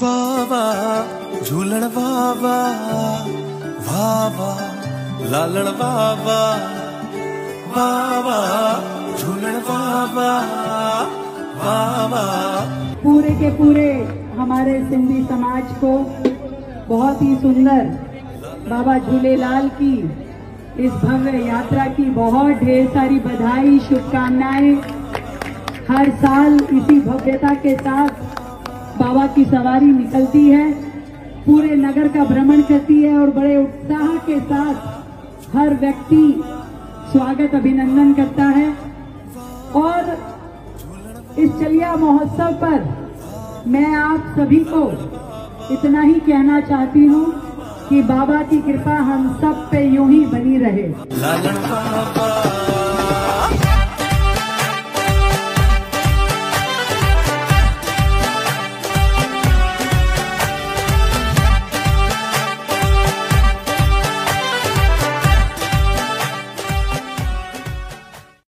वावा झूलण वावा वावा लालण वावा वावा झूलण वावा वावा। पूरे के पूरे हमारे सिंधी समाज को बहुत ही सुंदर बाबा झूलेलाल की इस भव्य यात्रा की बहुत ढेर सारी बधाई, शुभकामनाएं। हर साल इसी भव्यता के साथ बाबा की सवारी निकलती है, पूरे नगर का भ्रमण करती है और बड़े उत्साह के साथ हर व्यक्ति स्वागत अभिनंदन करता है। और इस चलिया महोत्सव पर मैं आप सभी को इतना ही कहना चाहती हूँ कि बाबा की कृपा हम सब पे यूं ही बनी रहे।